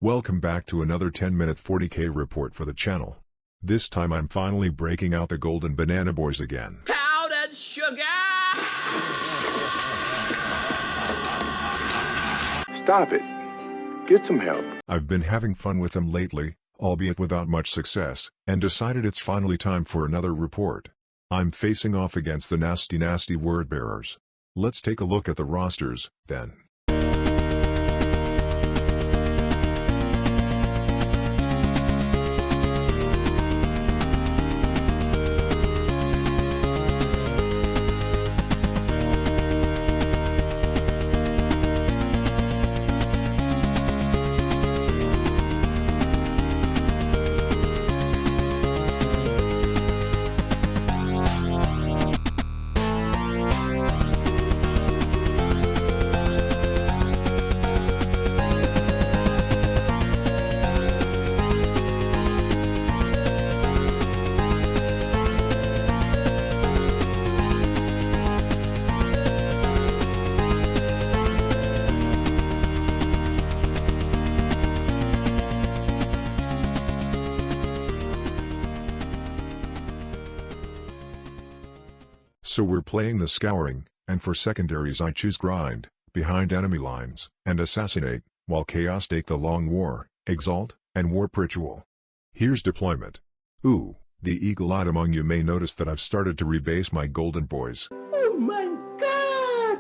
Welcome back to another 10-minute 40k report for the channel. This time I'm finally breaking out the golden banana boys again. Powdered sugar! Stop it. Get some help. I've been having fun with them lately, albeit without much success, and decided it's finally time for another report. I'm facing off against the nasty word bearers. Let's take a look at the rosters, then. So we're playing the Scouring, and for Secondaries I choose Grind, behind enemy lines, and Assassinate, while Chaos take the Long War, Exalt, and Warp Ritual. Here's deployment. Ooh, the eagle-eyed among you may notice that I've started to rebase my golden boys. Oh my god!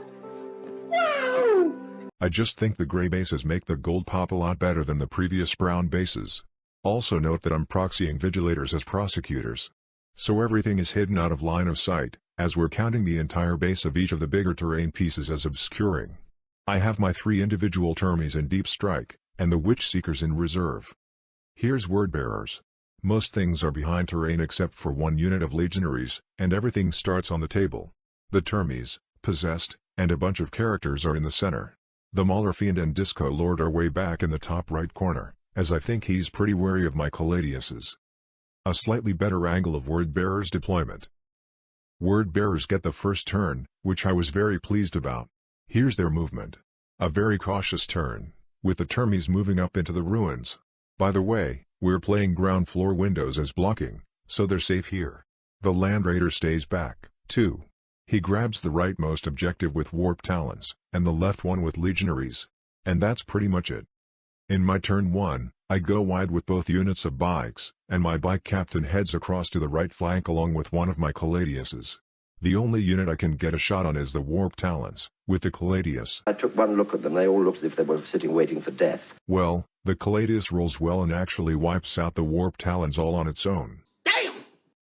Wow! I just think the gray bases make the gold pop a lot better than the previous brown bases. Also note that I'm proxying Vigilators as prosecutors. So everything is hidden out of line of sight, as we're counting the entire base of each of the bigger terrain pieces as obscuring. I have my 3 individual termies in Deep Strike, and the Witch Seekers in reserve. Here's Word Bearers. Most things are behind terrain except for 1 unit of Legionaries, and everything starts on the table. The termies, Possessed, and a bunch of characters are in the center. The Mauler Fiend and Disco Lord are way back in the top right corner, as I think he's pretty wary of my Caladiuses. A slightly better angle of Word Bearers deployment. Word Bearers get the first turn, which I was very pleased about. Here's their movement. A very cautious turn, with the termies moving up into the ruins. By the way, we're playing ground floor windows as blocking, so they're safe here. The Land Raider stays back, too. He grabs the rightmost objective with Warp Talons, and the left one with Legionaries. And that's pretty much it. In my turn 1, I go wide with both units of bikes, and my bike captain heads across to the right flank along with one of my Caladiuses. The only unit I can get a shot on is the Warp Talons, with the Caladius. I took one look at them, they all looked as if they were sitting waiting for death. Well, the Caladius rolls well and actually wipes out the Warp Talons all on its own. Damn!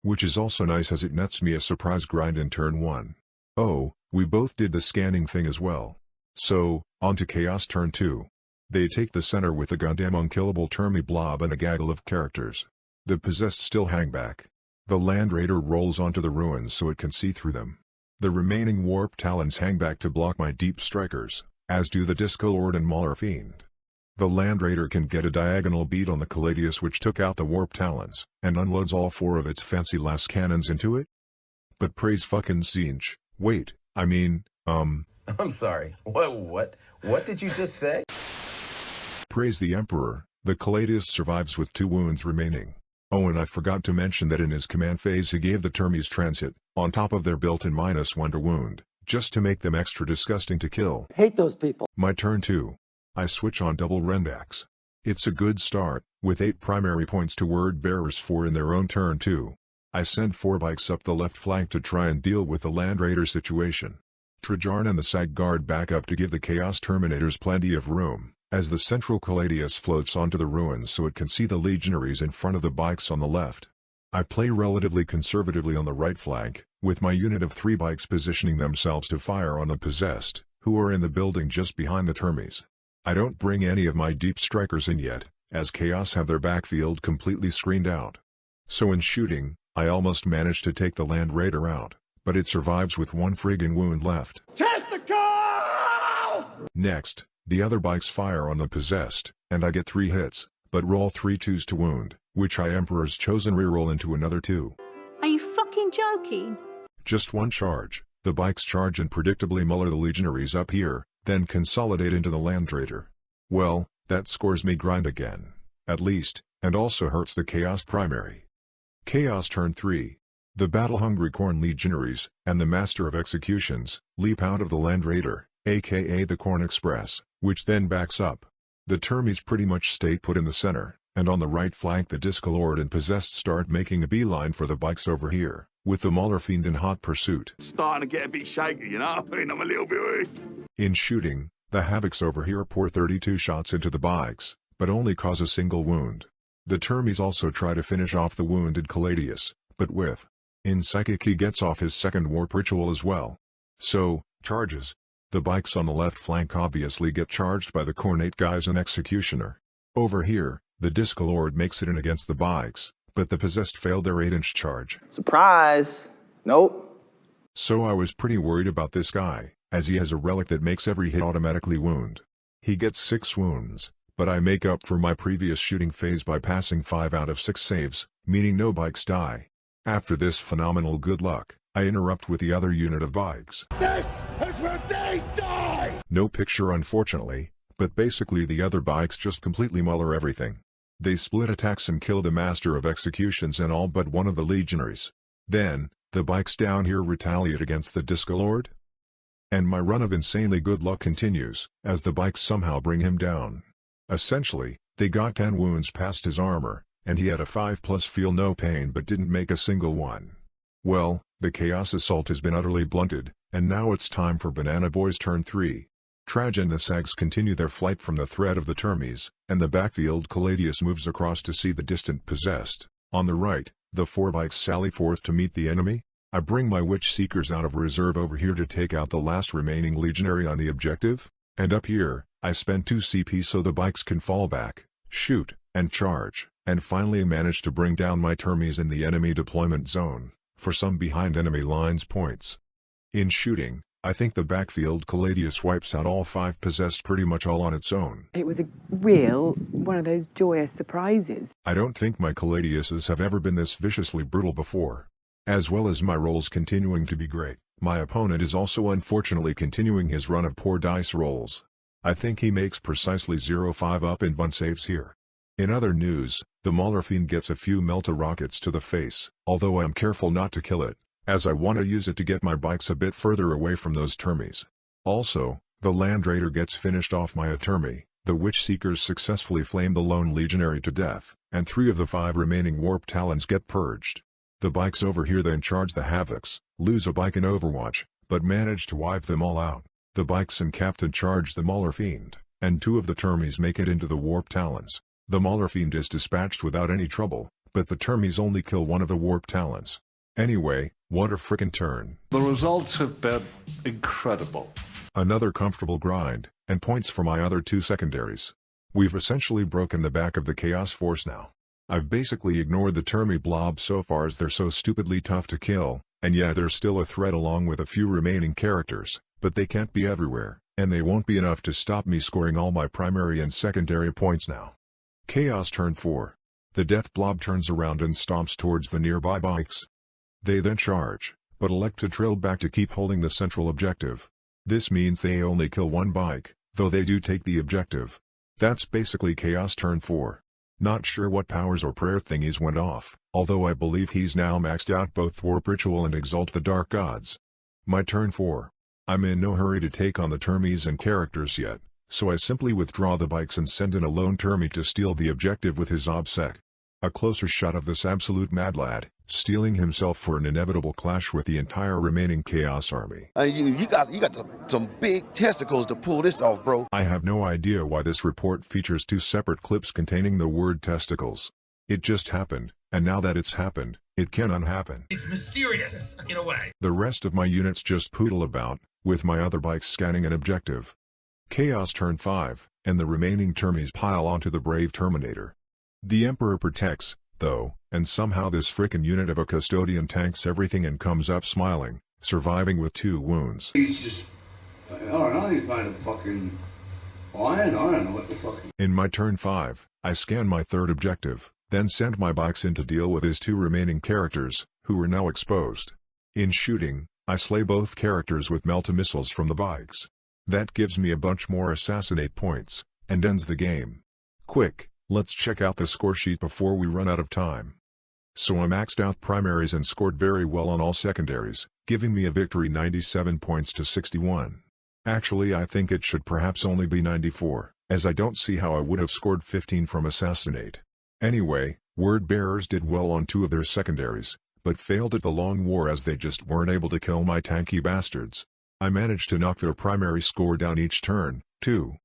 Which is also nice as it nets me a surprise grind in turn 1. Oh, we both did the scanning thing as well. So, on to Chaos turn 2. They take the center with a goddamn unkillable termy blob and a gaggle of characters. The Possessed still hang back. The Land Raider rolls onto the ruins so it can see through them. The remaining Warp Talons hang back to block my Deep Strikers, as do the Disco Lord and Mauler Fiend. The Land Raider can get a diagonal beat on the Caladius which took out the Warp Talons, and unloads all 4 of its fancy las cannons into it. But praise fucking Siege. Wait, I mean, I'm sorry, what did you just say? Praise the Emperor, the Caladius survives with 2 wounds remaining. Oh, and I forgot to mention that in his command phase he gave the termies transit, on top of their built-in -1 to wound, just to make them extra disgusting to kill. Hate those people. My turn 2. I switch on double Rendax. It's a good start, with 8 primary points to Word Bearers 4 in their own turn 2. I send 4 bikes up the left flank to try and deal with the Land Raider situation. Trajarn and the Sag Guard back up to give the Chaos Terminators plenty of room, as the central Caladius floats onto the ruins so it can see the Legionaries in front of the bikes on the left. I play relatively conservatively on the right flank, with my unit of 3 bikes positioning themselves to fire on the Possessed, who are in the building just behind the termies. I don't bring any of my Deep Strikers in yet, as Chaos have their backfield completely screened out. So in shooting, I almost managed to take the Land Raider out, but it survives with 1 friggin' wound left. Testicle! Next, the other bikes fire on the Possessed, and I get 3 hits, but roll 3 2s to wound, which I Emperor's Chosen reroll into another 2. Are you fucking joking? Just 1 charge, the bikes charge and predictably muller the Legionaries up here, then consolidate into the Land Raider. Well, That scores me grind again, at least, and also hurts the Chaos primary. Chaos turn 3. The battle-hungry Khorne legionaries, and the Master of Executions, leap out of the Land Raider, aka the Khorne Express, which then backs up. The Termies pretty much stay put in the center, and on the right flank the Discolord and Possessed start making a beeline for the bikes over here, with the Mauler Fiend in hot pursuit. Starting to get a bit shaky, you know? I mean, I'm a little bit... In shooting, the Havocs over here pour 32 shots into the bikes, but only cause a single wound. The Termies also try to finish off the wounded Caladius, but with. In Psychic he gets off his second warp ritual as well. So, charges. The bikes on the left flank obviously get charged by the Khorne guys and Executioner. Over here, the Discolord makes it in against the bikes, but the Possessed failed their 8-inch charge. Surprise! Nope. So I was pretty worried about this guy, as he has a relic that makes every hit automatically wound. He gets 6 wounds, but I make up for my previous shooting phase by passing 5 out of 6 saves, meaning no bikes die. After this phenomenal good luck, I interrupt with the other unit of bikes. This is where they die! No picture unfortunately, but basically the other bikes just completely muller everything. They split attacks and kill the Master of Executions and all but one of the legionaries. Then, the bikes down here retaliate against the Discolord. And my run of insanely good luck continues, as the bikes somehow bring him down. Essentially, they got 10 wounds past his armor, and he had a 5+ feel no pain but didn't make a single one. Well, the Chaos Assault has been utterly blunted, and now it's time for Banana Boys turn 3. Traj and the Sags continue their flight from the threat of the Termies, and the backfield Caladius moves across to see the distant Possessed. On the right, the 4 bikes sally forth to meet the enemy. I bring my Witch Seekers out of reserve over here to take out the last remaining legionary on the objective, and up here, I spend 2 CP so the bikes can fall back, shoot, and charge, and finally manage to bring down my Termies in the enemy deployment zone, for some behind enemy lines points. In shooting, I think the backfield Caladius wipes out all 5 Possessed pretty much all on its own. It was a real, one of those joyous surprises. I don't think my Caladiuses have ever been this viciously brutal before. As well as my rolls continuing to be great, my opponent is also unfortunately continuing his run of poor dice rolls. I think he makes precisely 0-5 up in bun saves here. In other news, the Mauler Fiend gets a few Melta rockets to the face, although I'm careful not to kill it, as I want to use it to get my bikes a bit further away from those Termies. Also, the Land Raider gets finished off my Termy, the Witch Seekers successfully flame the lone legionary to death, and 3 of the 5 remaining Warp Talons get purged. The bikes over here then charge the Havocs, lose a bike in Overwatch, but manage to wipe them all out. The bikes and Captain charge the Mauler Fiend, and 2 of the Termies make it into the Warp Talons. The Mauler Fiend is dispatched without any trouble, but the Termies only kill one of the Warp Talons. Anyway, what a frickin' turn. The results have been incredible. Another comfortable grind, and points for my other 2 secondaries. We've essentially broken the back of the Chaos Force now. I've basically ignored the Termy blob so far as they're so stupidly tough to kill, and yeah they're still a threat along with a few remaining characters, but they can't be everywhere, and they won't be enough to stop me scoring all my primary and secondary points now. Chaos turn 4. The death blob turns around and stomps towards the nearby bikes. They then charge, but elect to trail back to keep holding the central objective. This means they only kill 1 bike, though they do take the objective. That's basically Chaos turn 4. Not sure what powers or prayer thingies went off, although I believe he's now maxed out both Warp Ritual and Exalt the Dark Gods. My turn 4. I'm in no hurry to take on the Termies and characters yet, so I simply withdraw the bikes and send in a lone Termy to steal the objective with his obsec. A closer shot of this absolute mad lad, steeling himself for an inevitable clash with the entire remaining Chaos army. You got some big testicles to pull this off, bro. I have no idea why this report features 2 separate clips containing the word testicles. It just happened, and now that it's happened, it can unhappen. It's mysterious, in a way. The rest of my units just poodle about, with my other bikes scanning an objective. Chaos turn 5, and the remaining Termies pile onto the brave Terminator. The Emperor protects, though, and somehow this frickin' unit of a custodian tanks everything and comes up smiling, surviving with 2 wounds. He's just, I don't know, he's made of fucking iron, I don't know what the fucking... In my turn 5, I scan my 3rd objective, then send my bikes in to deal with his 2 remaining characters, who are now exposed. In shooting, I slay both characters with Melta missiles from the bikes. That gives me a bunch more assassinate points, and ends the game. Quick, let's check out the score sheet before we run out of time. So I maxed out primaries and scored very well on all secondaries, giving me a victory 97 points to 61. Actually I think it should perhaps only be 94, as I don't see how I would have scored 15 from assassinate. Anyway, word bearers did well on 2 of their secondaries, but failed at the long war as they just weren't able to kill my tanky bastards. I managed to knock their primary score down each turn, too.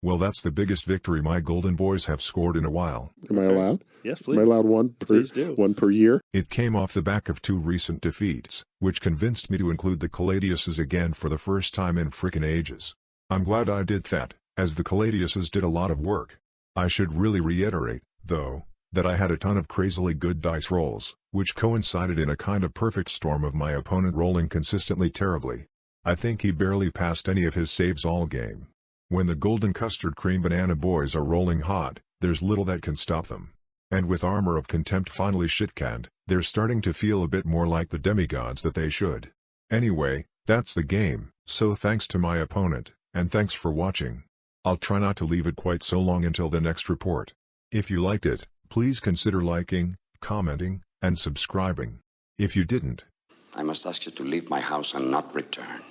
Well, that's the biggest victory my golden boys have scored in a while. Am I allowed? Yes, please. Am I allowed one per year? It came off the back of 2 recent defeats, which convinced me to include the Custodes again for the first time in frickin' ages. I'm glad I did that, as the Custodes did a lot of work. I should really reiterate, though, that I had a ton of crazily good dice rolls, which coincided in a kind of perfect storm of my opponent rolling consistently terribly. I think he barely passed any of his saves all game. When the golden custard cream banana boys are rolling hot, there's little that can stop them. And with Armor of Contempt finally shit-canned, they're starting to feel a bit more like the demigods that they should. Anyway, that's the game, so thanks to my opponent, and thanks for watching. I'll try not to leave it quite so long until the next report. If you liked it, please consider liking, commenting, and subscribing. If you didn't, I must ask you to leave my house and not return.